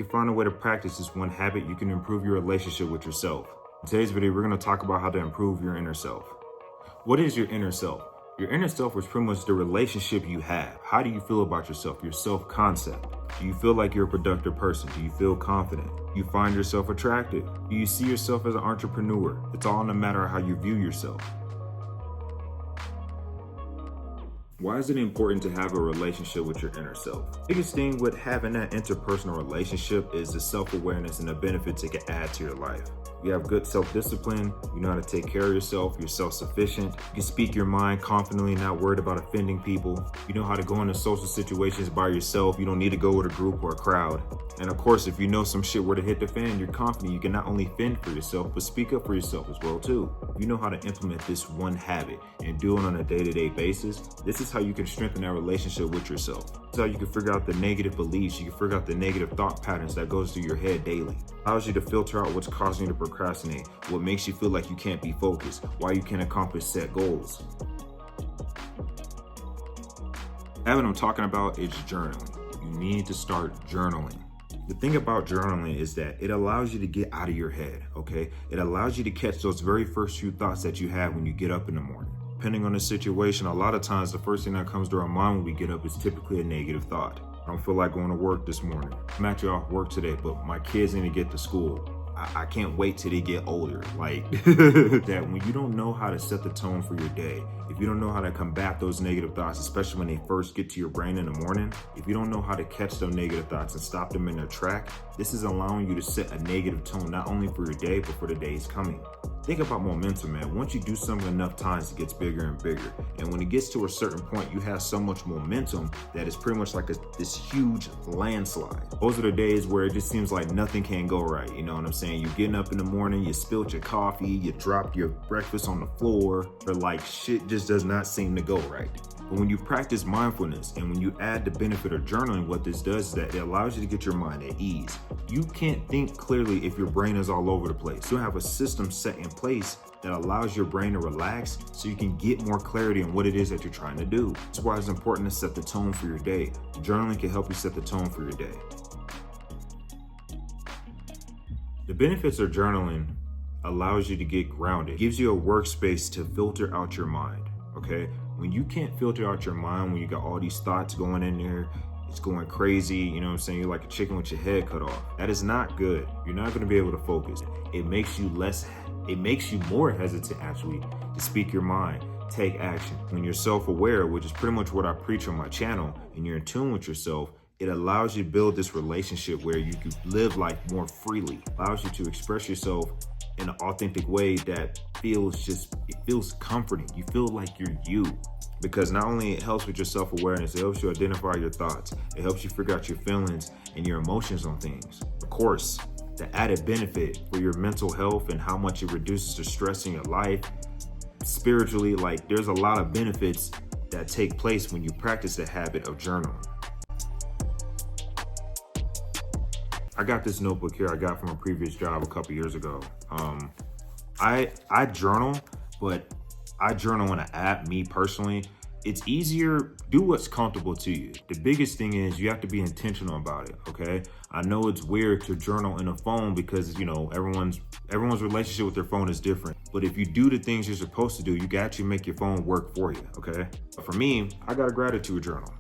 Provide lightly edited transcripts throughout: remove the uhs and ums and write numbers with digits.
you find a way to practice this one habit, you can improve your relationship with yourself. In today's video, we're going to talk about how to improve your inner self. What is your inner self? Your inner self is pretty much the relationship you have. How do you feel about yourself? Your self-concept. Do you feel like you're a productive person? Do you feel confident? Do you find yourself attractive? Do you see yourself as an entrepreneur? It's all in a matter of how you view yourself. Why is it important to have a relationship with your inner self? The biggest thing with having that interpersonal relationship is the self-awareness and the benefits it can add to your life. You have good self-discipline, you know how to take care of yourself, you're self-sufficient, you can speak your mind confidently, not worried about offending people. You know how to go into social situations by yourself, you don't need to go with a group or a crowd. And of course, if you know some shit were to hit the fan, you're confident you can not only fend for yourself, but speak up for yourself as well too. If you know how to implement this one habit and do it on a day-to-day basis, this is how you can strengthen that relationship with yourself. This is how you can figure out the negative beliefs, you can figure out the negative thought patterns that goes through your head daily. It allows you to filter out what's causing you to procrastinate, what makes you feel like you can't be focused, why you can't accomplish set goals. The habit I'm talking about is journaling. You need to start journaling. The thing about journaling is that it allows you to get out of your head, okay? It allows you to catch those very first few thoughts that you have when you get up in the morning. Depending on the situation, a lot of times the first thing that comes to our mind when we get up is typically a negative thought. I don't feel like going to work this morning. I'm actually off work today, but my kids need to get to school. I can't wait till they get older. Like that when you don't know how to set the tone for your day, if you don't know how to combat those negative thoughts, especially when they first get to your brain in the morning, if you don't know how to catch those negative thoughts and stop them in their track, this is allowing you to set a negative tone, not only for your day, but for the days coming. Think about momentum, man. Once you do something enough times, it gets bigger and bigger. And when it gets to a certain point, you have so much momentum that it's pretty much like this huge landslide. Those are the days where it just seems like nothing can go right. You know what I'm saying? You're getting up in the morning, you spilled your coffee, you dropped your breakfast on the floor, or like shit just does not seem to go right. But when you practice mindfulness and when you add the benefit of journaling, what this does is that it allows you to get your mind at ease. You can't think clearly if your brain is all over the place. You have a system set in place that allows your brain to relax so you can get more clarity on what it is that you're trying to do. That's why it's important to set the tone for your day. Journaling can help you set the tone for your day. The benefits of journaling allows you to get grounded. It gives you a workspace to filter out your mind, okay? When you can't filter out your mind, when you got all these thoughts going in there, it's going crazy, you know what I'm saying? You're like a chicken with your head cut off. That is not good. You're not gonna be able to focus. It makes you more hesitant actually to speak your mind, take action. When you're self-aware, which is pretty much what I preach on my channel, and you're in tune with yourself, it allows you to build this relationship where you can live life more freely. It allows you to express yourself in an authentic way that feels comforting. You feel like you're you. Because not only it helps with your self-awareness, it helps you identify your thoughts. It helps you figure out your feelings and your emotions on things. Of course, the added benefit for your mental health and how much it reduces the stress in your life, spiritually, like there's a lot of benefits that take place when you practice the habit of journaling. I got this notebook here I got from a previous job a couple years ago. I journal, but I journal on an app, me personally. It's easier, do what's comfortable to you. The biggest thing is you have to be intentional about it, okay? I know it's weird to journal in a phone because, you know, everyone's relationship with their phone is different. But if you do the things you're supposed to do, you can actually make your phone work for you, okay? But for me, I got a gratitude journal.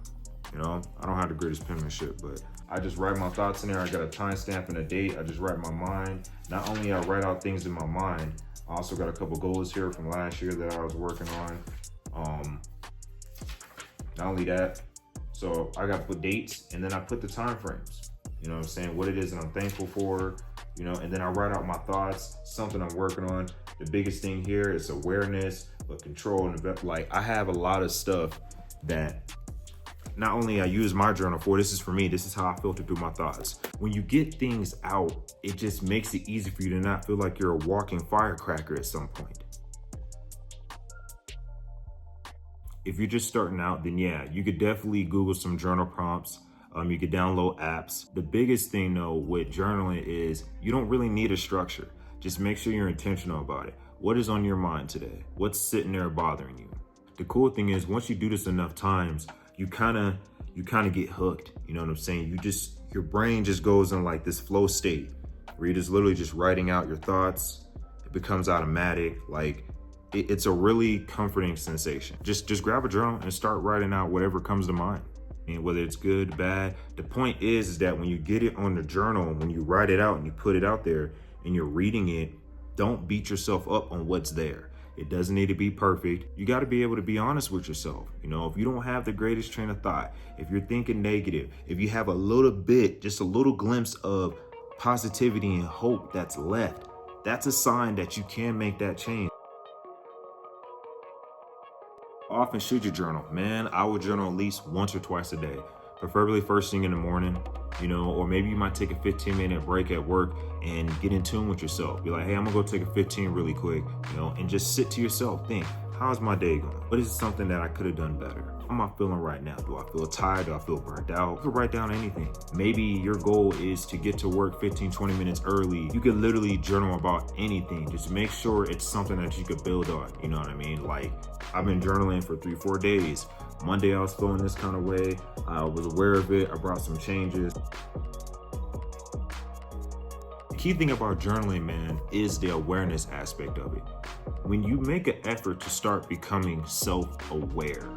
You know, I don't have the greatest penmanship, but I just write my thoughts in there. I got a timestamp and a date. I just write my mind. Not only I write out things in my mind, I also got a couple goals here from last year that I was working on. Not only that, so I got to put dates and then I put the time frames. You know what I'm saying? What it is that I'm thankful for, you know, and then I write out my thoughts, something I'm working on. The biggest thing here is awareness, but control. And like I have a lot of stuff that not only I use my journal for, this is for me, this is how I filter through my thoughts. When you get things out, it just makes it easy for you to not feel like you're a walking firecracker at some point. If you're just starting out, then yeah, you could definitely Google some journal prompts. You could download apps. The biggest thing though with journaling is you don't really need a structure. Just make sure you're intentional about it. What is on your mind today? What's sitting there bothering you? The cool thing is once you do this enough times, you kind of get hooked. You know what I'm saying? your brain just goes in like this flow state where you're just literally just writing out your thoughts. It becomes automatic. Like it's a really comforting sensation. Just grab a journal and start writing out whatever comes to mind. I mean, whether it's good, bad. The point is that when you get it on the journal, when you write it out and you put it out there and you're reading it, don't beat yourself up on what's there. It doesn't need to be perfect. You got to be able to be honest with yourself. You know, if you don't have the greatest train of thought, if you're thinking negative, if you have a little bit, just a little glimpse of positivity and hope that's left, that's a sign that you can make that change. Often should you journal? Man, I would journal at least once or twice a day, preferably first thing in the morning, you know, or maybe you might take a 15-minute break at work and get in tune with yourself. Be like, hey, I'm gonna go take a 15 really quick, you know, and just sit to yourself, think, how's my day going? What is something that I could have done better? How am I feeling right now? Do I feel tired? Do I feel burnt out? You could write down anything. Maybe your goal is to get to work 15, 20 minutes early. You could literally journal about anything. Just make sure it's something that you could build on. You know what I mean? Like, I've been journaling for 3-4 days. Monday, I was feeling this kind of way. I was aware of it. I brought some changes. The key thing about journaling, man, is the awareness aspect of it. When you make an effort to start becoming self-aware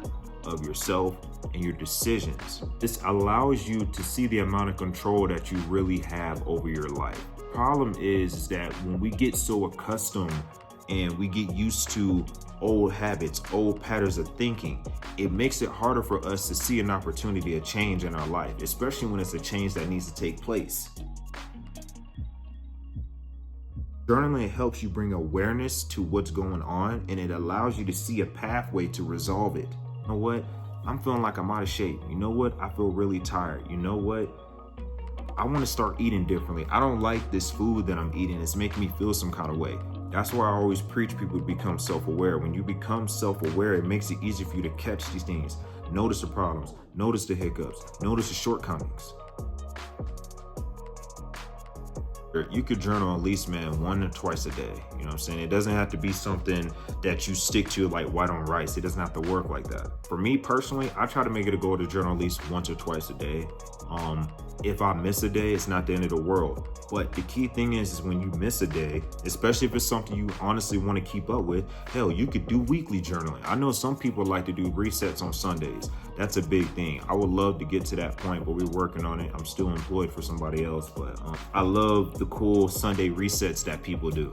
of yourself and your decisions, this allows you to see the amount of control that you really have over your life. Problem is that when we get so accustomed and we get used to old habits, old patterns of thinking, it makes it harder for us to see an opportunity, a change in our life, especially when it's a change that needs to take place. Journaling helps you bring awareness to what's going on, and it allows you to see a pathway to resolve it. You know what? I'm feeling like I'm out of shape. You know what? I feel really tired. You know what? I want to start eating differently. I don't like this food that I'm eating. It's making me feel some kind of way. That's why I always preach people to become self-aware. When you become self-aware, it makes it easy for you to catch these things. Notice the problems, notice the hiccups, notice the shortcomings. You could journal at least, man, 1 or twice a day. You know what I'm saying? It doesn't have to be something that you stick to like white on rice. It doesn't have to work like that. For me personally, I try to make it a goal to journal at least once or twice a day. If I miss a day, it's not the end of the world. But the key thing is when you miss a day, especially if it's something you honestly want to keep up with, hell, you could do weekly journaling. I know some people like to do resets on Sundays. That's a big thing. I would love to get to that point, but we're working on it. I'm still employed for somebody else, but I love the cool Sunday resets that people do.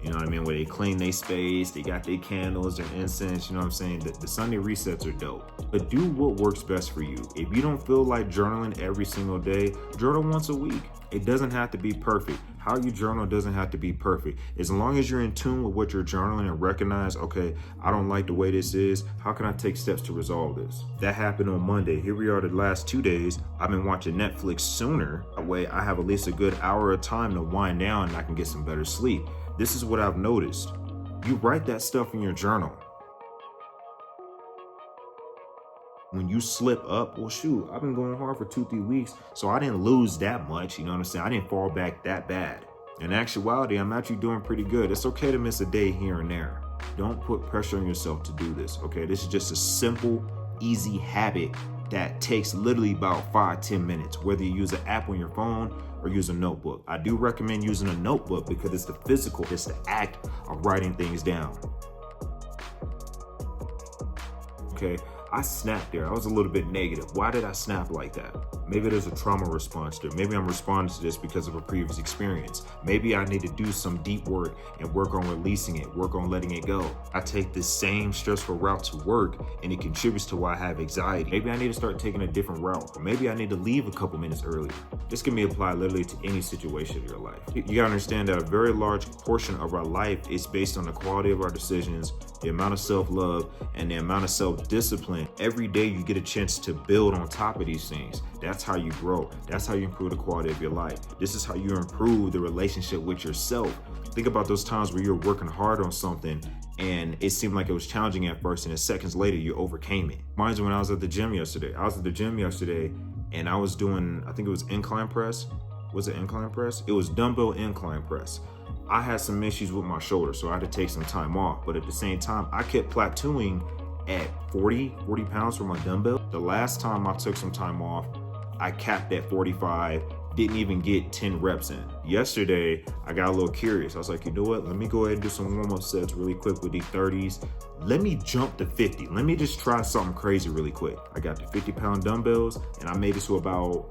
You know what I mean? Where they clean their space, they got their candles, their incense, you know what I'm saying? The Sunday resets are dope. But do what works best for you. If you don't feel like journaling every single day, journal once a week. It doesn't have to be perfect. How you journal doesn't have to be perfect. As long as you're in tune with what you're journaling and recognize, okay, I don't like the way this is. How can I take steps to resolve this? That happened on Monday. Here we are the last 2 days. I've been watching Netflix sooner. That way I have at least a good hour of time to wind down and I can get some better sleep. This is what I've noticed. You write that stuff in your journal. When you slip up, well, shoot, I've been going hard for 2-3 weeks, so I didn't lose that much. You know what I'm saying? I didn't fall back that bad. In actuality, I'm actually doing pretty good. It's okay to miss a day here and there. Don't put pressure on yourself to do this, okay? This is just a simple, easy habit that takes literally about 5-10 minutes, whether you use an app on your phone or use a notebook. I do recommend using a notebook because it's the physical, it's the act of writing things down. Okay. I snapped there. I was a little bit negative. Why did I snap like that? Maybe there's a trauma response there. Maybe I'm responding to this because of a previous experience. Maybe I need to do some deep work and work on releasing it, work on letting it go. I take this same stressful route to work and it contributes to why I have anxiety. Maybe I need to start taking a different route, or maybe I need to leave a couple minutes earlier. This can be applied literally to any situation in your life. You gotta understand that a very large portion of our life is based on the quality of our decisions, the amount of self-love, and the amount of self-discipline. Every day you get a chance to build on top of these things. That's how you grow. That's how you improve the quality of your life. This is how you improve the relationship with yourself. Think about those times where you're working hard on something and it seemed like it was challenging at first, and then seconds later you overcame it. Reminds me when I was at the gym yesterday. And I was doing, I think it was incline press. Was it incline press? It was dumbbell incline press. I had some issues with my shoulder, so I had to take some time off. But at the same time, I kept plateauing at 40 pounds for my dumbbell. The last time I took some time off, I capped at 45, didn't even get 10 reps in. Yesterday, I got a little curious. I was like, you know what? Let me go ahead and do some warm-up sets really quick with these 30s. Let me jump to 50. Let me just try something crazy really quick. I got the 50-pound dumbbells and I made it to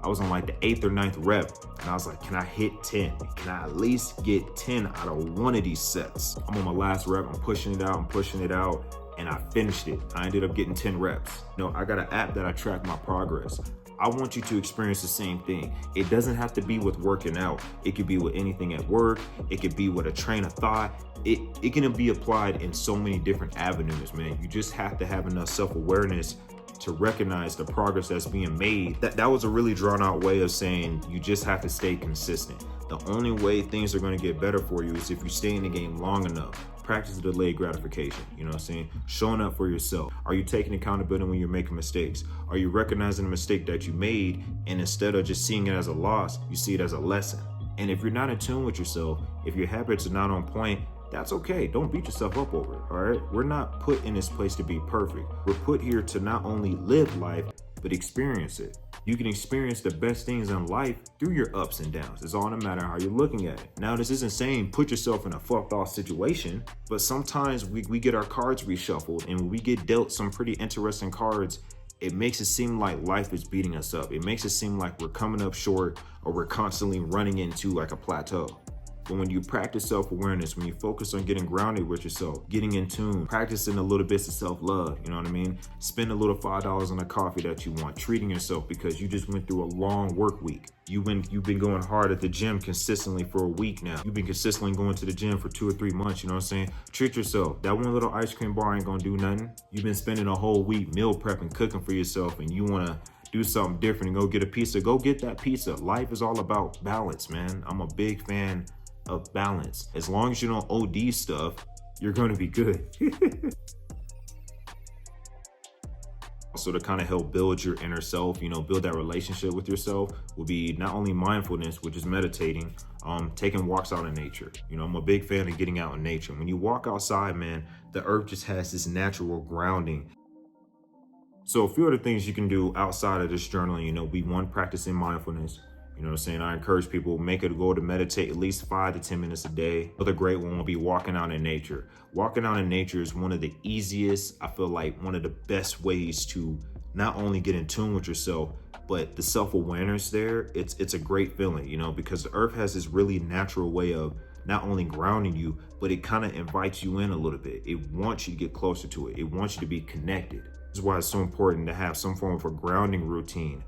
I was on like the 8th or 9th rep. And I was like, can I hit 10? Can I at least get 10 out of one of these sets? I'm on my last rep. I'm pushing it out. And I finished it. I ended up getting 10 reps. I got an app that I track my progress. I want you to experience the same thing. It doesn't have to be with working out. It could be with anything at work. It could be with a train of thought. It can be applied in so many different avenues, man. You just have to have enough self-awareness to recognize the progress that's being made. That was a really drawn out way of saying you just have to stay consistent. The only way things are going to get better for you is if you stay in the game long enough. Practice delayed gratification, you know what I'm saying? Showing up for yourself. Are you taking accountability when you're making mistakes? Are you recognizing the mistake that you made, and instead of just seeing it as a loss, you see it as a lesson? And if you're not in tune with yourself, if your habits are not on point, that's okay. Don't beat yourself up over it, all right? We're not put in this place to be perfect. We're put here to not only live life, but experience it. You can experience the best things in life through your ups and downs. It's all in a matter of how you're looking at it. Now, this isn't saying put yourself in a fucked off situation, but sometimes we get our cards reshuffled, and when we get dealt some pretty interesting cards, it makes it seem like life is beating us up. It makes it seem like we're coming up short, or we're constantly running into like a plateau. But when you practice self-awareness, when you focus on getting grounded with yourself, getting in tune, practicing a little bits of self-love, you know what I mean? Spend a little $5 on a coffee that you want, treating yourself because you just went through a long work week. You've been going hard at the gym consistently for a week now. You've been consistently going to the gym for 2 or 3 months, you know what I'm saying? Treat yourself. That one little ice cream bar ain't gonna do nothing. You've been spending a whole week meal prepping, cooking for yourself, and you wanna do something different and go get a pizza. Go get that pizza. Life is all about balance, man. I'm a big fan of balance. As long as you don't OD stuff, you're going to be good. Also, to kind of help build your inner self, build that relationship with yourself, will be not only mindfulness, which is meditating, taking walks out in nature. I'm a big fan of getting out in nature. When you walk outside, man, the earth just has this natural grounding. So a few other things you can do outside of this journaling, be one, practicing mindfulness. You know what I'm saying? I encourage people, make it a goal to meditate at least 5 to 10 minutes a day. Another great one will be walking out in nature. Walking out in nature is one of the easiest, I feel like one of the best ways to not only get in tune with yourself, but the self-awareness there, it's a great feeling, because the earth has this really natural way of not only grounding you, but it kind of invites you in a little bit. It wants you to get closer to it. It wants you to be connected. This is why it's so important to have some form of a grounding routine.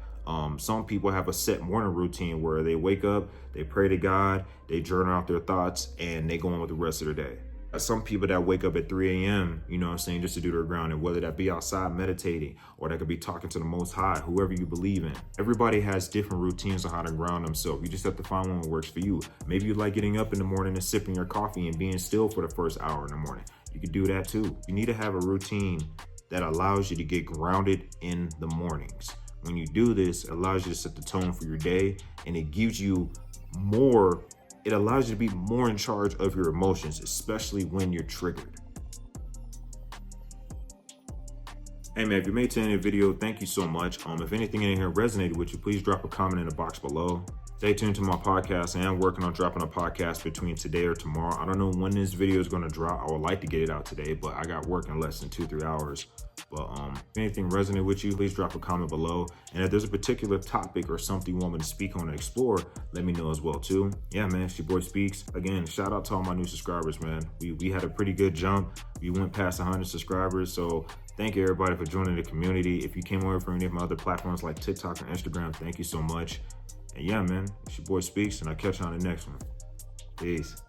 Some people have a set morning routine where they wake up, they pray to God, they journal out their thoughts, and they go on with the rest of their day. Some people that wake up at 3 a.m., just to do their grounding, whether that be outside meditating or that could be talking to the Most High, whoever you believe in. Everybody has different routines on how to ground themselves. You just have to find one that works for you. Maybe you like getting up in the morning and sipping your coffee and being still for the first hour in the morning. You can do that too. You need to have a routine that allows you to get grounded in the mornings. When you do this, it allows you to set the tone for your day, and it gives you it allows you to be more in charge of your emotions, especially when you're triggered. Hey man, if you made it to the end of the video, thank you so much. If anything in here resonated with you, please drop a comment in the box below. Stay tuned to my podcast. I am working on dropping a podcast between today or tomorrow. I don't know when this video is going to drop. I would like to get it out today, but I got work in less than 2-3 hours. But if anything resonated with you, please drop a comment below. And if there's a particular topic or something you want me to speak on or explore, let me know as well too. Yeah, man, it's your boy Speaks. Again, shout out to all my new subscribers, man. We had a pretty good jump. We went past 100 subscribers. So thank you everybody for joining the community. If you came over from any of my other platforms like TikTok or Instagram, thank you so much. And yeah, man, it's your boy Speaks, and I'll catch you on the next one. Peace.